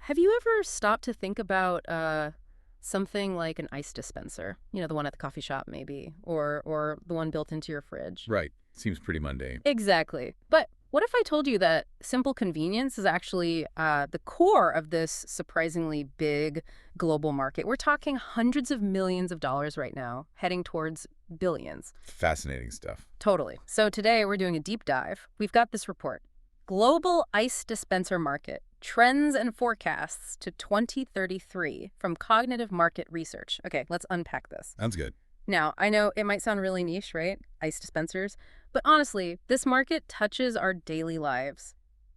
Have you ever stopped to think about something like an ice dispenser? You know, the one at the coffee shop maybe, or the one built into your fridge. Right. Seems pretty mundane. Exactly. But what if I told you that simple convenience is actually the core of this surprisingly big global market? We're talking hundreds of millions of dollars right now, heading towards billions. Fascinating stuff. Totally. So today we're doing a deep dive. We've got this report. Global Ice Dispenser Market, Trends and Forecasts to 2033 from Cognitive Market Research. Okay, let's unpack this. Sounds good. Now, I know it might sound really niche, right? Ice dispensers. But honestly, this market touches our daily lives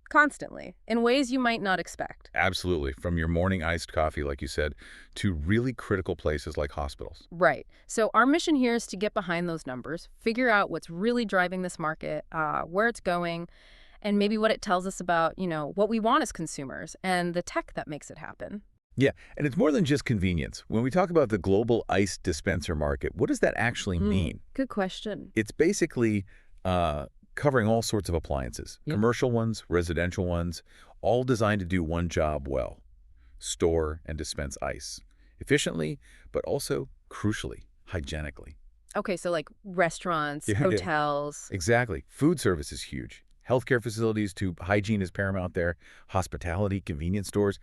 constantly in ways you might not expect. Absolutely. From your morning iced coffee, like you said, to really critical places like hospitals. Right. So our mission here is to get behind those numbers, figure out what's really driving this market, where it's going, and maybe what it tells us about, what we want as consumers and the tech that makes it happen. Yeah, and it's more than just convenience. When we talk about the global ice dispenser market, what does that actually mean? Good question. It's basically covering all sorts of appliances, Yep. commercial ones, residential ones, all designed to do one job well: store and dispense ice efficiently, but also, crucially, hygienically. Okay, so like restaurants, Yeah. hotels. Exactly. Food service is huge. Healthcare facilities, too. Hygiene is paramount there. Hospitality, convenience stores.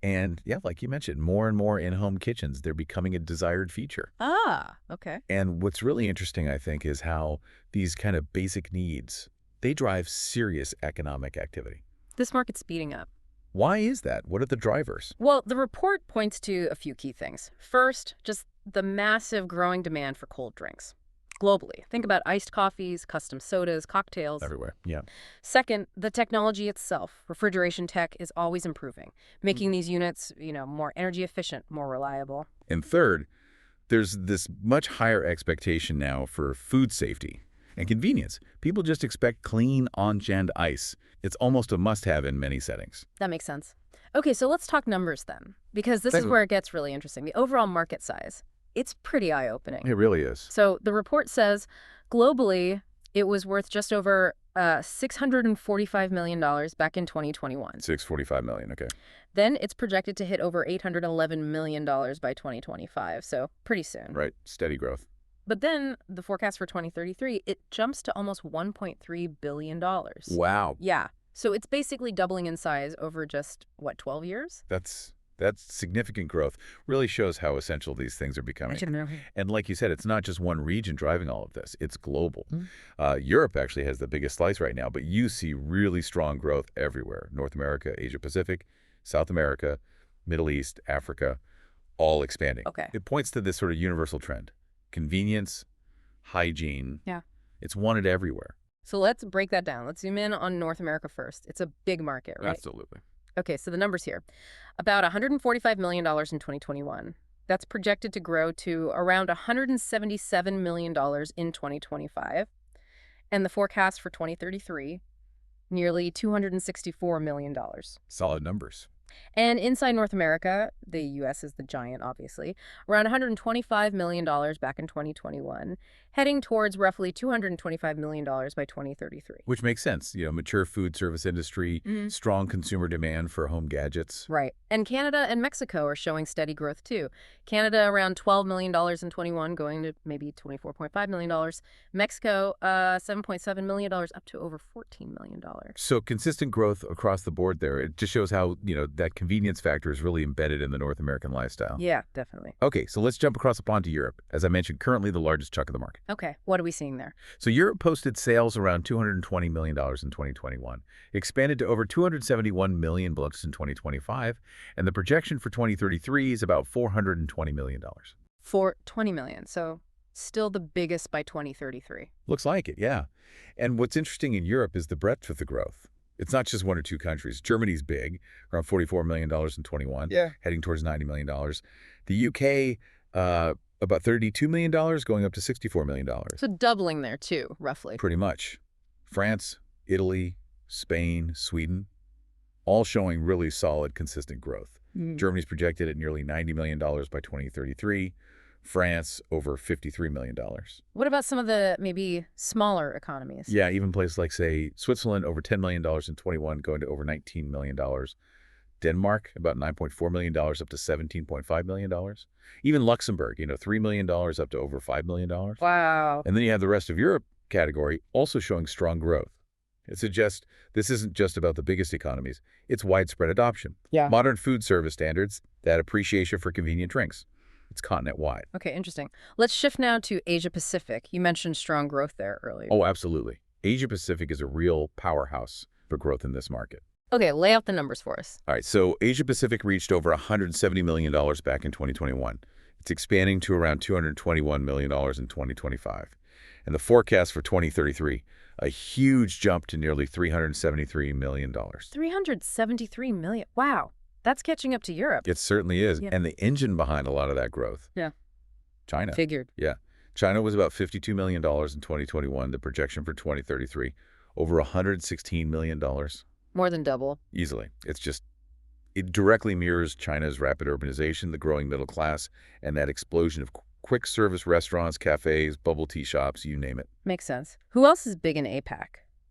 And yeah, like you mentioned, more and more in-home kitchens. They're becoming a desired feature. Ah, okay. And what's really interesting, I think, is how these kind of basic needs, they drive serious economic activity. This market's speeding up. Why is that? What are the drivers? Well, the report points to a few key things. First, just the massive growing demand for cold drinks globally. Think about iced coffees, custom sodas, cocktails. Everywhere. Yeah. Second, the technology itself. Refrigeration tech is always improving, making these units, more energy efficient, more reliable. And third, there's this much higher expectation now for food safety and convenience. People just expect clean, on-trend ice. It's almost a must-have in many settings. That makes sense. Okay, so let's talk numbers then, because this is Thank you. where it gets really interesting. The overall market size, it's pretty eye-opening. It really is. So the report says globally, it was worth just over $645 million back in 2021. $645 million, okay. Then it's projected to hit over $811 million by 2025, so pretty soon. Right, steady growth. But then the forecast for 2033, it jumps to almost $1.3 billion. Wow. Yeah, so it's basically doubling in size over just, 12 years? That's significant growth. Really shows how essential these things are becoming. And like you said, it's not just one region driving all of this. It's global. Europe actually has the biggest slice right now, but you see really strong growth everywhere. North America, Asia Pacific, South America, Middle East, Africa, all expanding. Okay. It points to this sort of universal trend. Convenience, hygiene. Yeah. It's wanted everywhere. So let's break that down. Let's zoom in on North America first. It's a big market, right? Absolutely. Okay, so the numbers here. About $145 million in 2021. That's projected to grow to around $177 million in 2025. And the forecast for 2033, nearly $264 million. Solid numbers. And inside North America, the U.S. is the giant, obviously, around $125 million back in 2021, heading towards roughly $225 million by 2033. Which makes sense. Mature food service industry, strong consumer demand for home gadgets. Right. And Canada and Mexico are showing steady growth, too. Canada around $12 million in 21, going to maybe $24.5 million. Mexico, $7.7 million, up to over $14 million. So consistent growth across the board there. It just shows how, that convenience factor is really embedded in the North American lifestyle. Yeah, definitely. Okay, so let's jump across the pond to Europe. As I mentioned, currently the largest chunk of the market. Okay, what are we seeing there? So Europe posted sales around $220 million in 2021, expanded to over $271 million bucks in 2025, and the projection for 2033 is about $420 million. For $20 million, so still the biggest by 2033. Looks like it, yeah. And what's interesting in Europe is the breadth of the growth. It's not just one or two countries. Germany's big, around $44 million in 21, heading towards $90 million. The UK, about $32 million, going up to $64 million. So doubling there, too, roughly. Pretty much. France, Italy, Spain, Sweden, all showing really solid, consistent growth. Germany's projected at nearly $90 million by 2033. France, over $53 million. What about some of the maybe smaller economies? Yeah, even places like, say, Switzerland, over $10 million in 21, going to over $19 million. Denmark, about $9.4 million up to $17.5 million. Even Luxembourg, $3 million up to over $5 million. Wow. And then you have the rest of Europe category also showing strong growth. It suggests this isn't just about the biggest economies. It's widespread adoption. Yeah. Modern food service standards, that appreciation for convenient drinks. It's continent-wide. Okay, interesting. Let's shift now to Asia-Pacific. You mentioned strong growth there earlier. Oh, absolutely. Asia-Pacific is a real powerhouse for growth in this market. Okay, lay out the numbers for us. All right, so Asia-Pacific reached over $170 million back in 2021. It's expanding to around $221 million in 2025. And the forecast for 2033, a huge jump to nearly $373 million. $373 million. Wow. That's catching up to Europe. It certainly is. Yeah. And the engine behind a lot of that growth. Yeah. China. Figured. Yeah. China was about $52 million in 2021. The projection for 2033, over $116 million. More than double. Easily. It directly mirrors China's rapid urbanization, the growing middle class, and that explosion of quick service restaurants, cafes, bubble tea shops, you name it. Makes sense. Who else is big in APAC?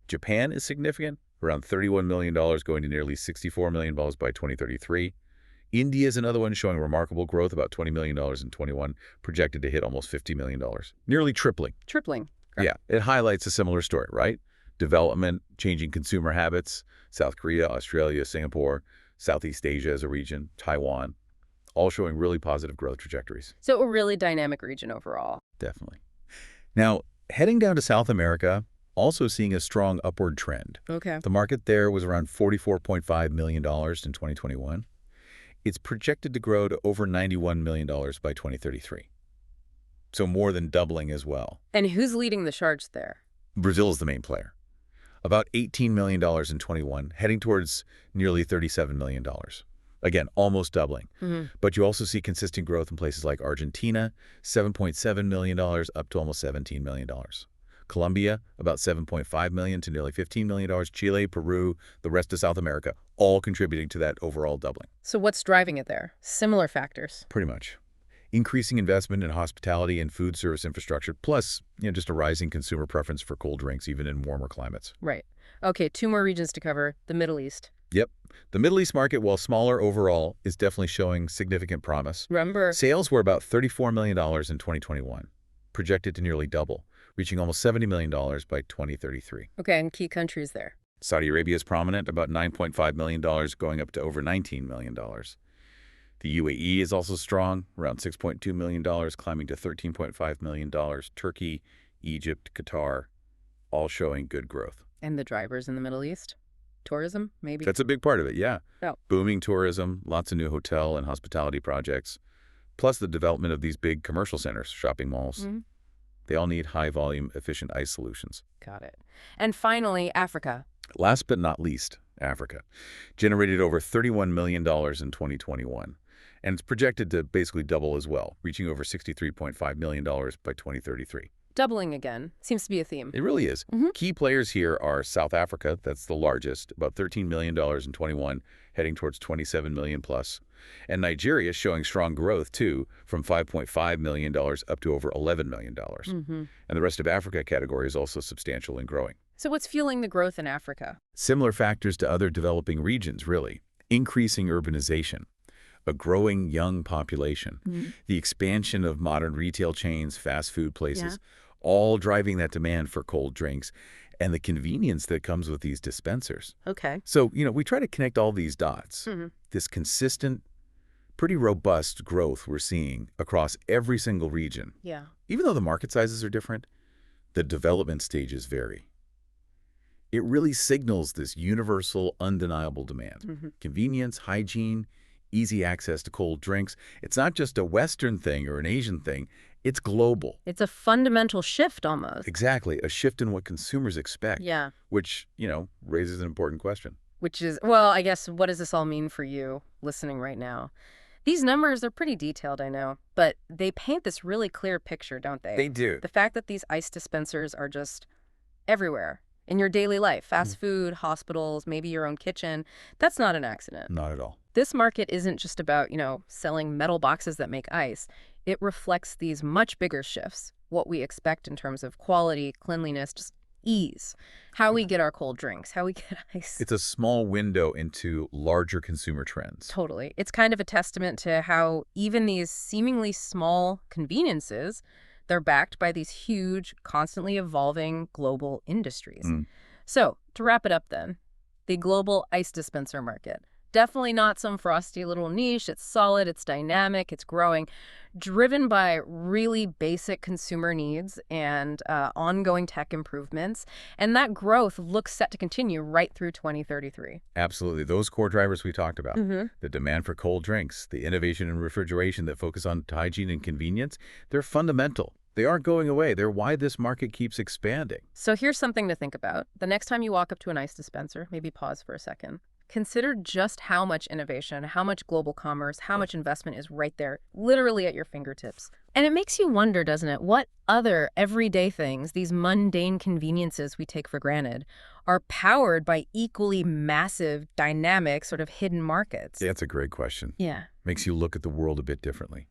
Japan is significant, around $31 million, going to nearly $64 million by 2033. India is another one showing remarkable growth, about $20 million in 21, projected to hit almost $50 million, nearly tripling. Tripling. Yeah, it highlights a similar story, right? Development, changing consumer habits, South Korea, Australia, Singapore, Southeast Asia as a region, Taiwan, all showing really positive growth trajectories. So a really dynamic region overall. Definitely. Now, heading down to South America, also seeing a strong upward trend. Okay. The market there was around $44.5 million in 2021. It's projected to grow to over $91 million by 2033. So more than doubling as well. And who's leading the charge there? Brazil is the main player. About $18 million in 21, heading towards nearly $37 million. Again, almost doubling. But you also see consistent growth in places like Argentina, $7.7 million up to almost $17 million. Colombia, about $7.5 million to nearly $15 million. Chile, Peru, the rest of South America, all contributing to that overall doubling. So what's driving it there? Similar factors. Pretty much. Increasing investment in hospitality and food service infrastructure, plus just a rising consumer preference for cold drinks, even in warmer climates. Right. Okay, 2 more regions to cover. The Middle East. Yep. The Middle East market, while smaller overall, is definitely showing significant promise. Remember, Sales were about $34 million in 2021, projected to nearly double, reaching almost $70 million by 2033. okay, and key countries there. Saudi Arabia is prominent, about $9.5 million, going up to over $19 million. The UAE is also strong, around $6.2 million, climbing to $13.5 million. Turkey, Egypt, Qatar, all showing good growth. And the drivers in the Middle East? Tourism, maybe? That's a big part of it, yeah. Oh. Booming tourism, lots of new hotel and hospitality projects, plus the development of these big commercial centers, shopping malls. They all need high-volume, efficient ice solutions. Got it. And finally, Africa. Last but not least, Africa generated over $31 million in 2021, and it's projected to basically double as well, reaching over $63.5 million by 2033. Doubling again. Seems to be a theme. It really is. Key players here are South Africa, that's the largest, about $13 million in 21, heading towards $27 million plus. And Nigeria showing strong growth, too, from $5.5 million up to over $11 million. And the rest of Africa category is also substantial and growing. So what's fueling the growth in Africa? Similar factors to other developing regions, really. Increasing urbanization, a growing young population, the expansion of modern retail chains, fast food places, all driving that demand for cold drinks, and the convenience that comes with these dispensers. Okay. So, we try to connect all these dots. This consistent, pretty robust growth we're seeing across every single region. Yeah. Even though the market sizes are different, the development stages vary. It really signals this universal, undeniable demand. Convenience, hygiene, easy access to cold drinks. It's not just a Western thing or an Asian thing. It's global. It's a fundamental shift almost. Exactly. A shift in what consumers expect. Yeah. Which, raises an important question. Which is, well, I guess, what does this all mean for you listening right now? These numbers are pretty detailed, I know, but they paint this really clear picture, don't they? They do. The fact that these ice dispensers are just everywhere in your daily life, fast food, hospitals, maybe your own kitchen, that's not an accident. Not at all. This market isn't just about, selling metal boxes that make ice. It reflects these much bigger shifts, what we expect in terms of quality, cleanliness, just ease. How we get our cold drinks, how we get ice. It's a small window into larger consumer trends. Totally. It's kind of a testament to how even these seemingly small conveniences, they're backed by these huge, constantly evolving global industries. So, to wrap it up then, the global ice dispenser market. Definitely not some frosty little niche. It's solid, it's dynamic, it's growing, driven by really basic consumer needs and ongoing tech improvements. And that growth looks set to continue right through 2033. Absolutely. Those core drivers we talked about, the demand for cold drinks, the innovation in refrigeration that focus on hygiene and convenience, they're fundamental. They aren't going away. They're why this market keeps expanding. So here's something to think about. The next time you walk up to an ice dispenser, maybe pause for a second. Consider just how much innovation, how much global commerce, how much investment is right there, literally at your fingertips. And it makes you wonder, doesn't it, what other everyday things, these mundane conveniences we take for granted, are powered by equally massive, dynamic, sort of hidden markets? That's a great question. Yeah. Makes you look at the world a bit differently.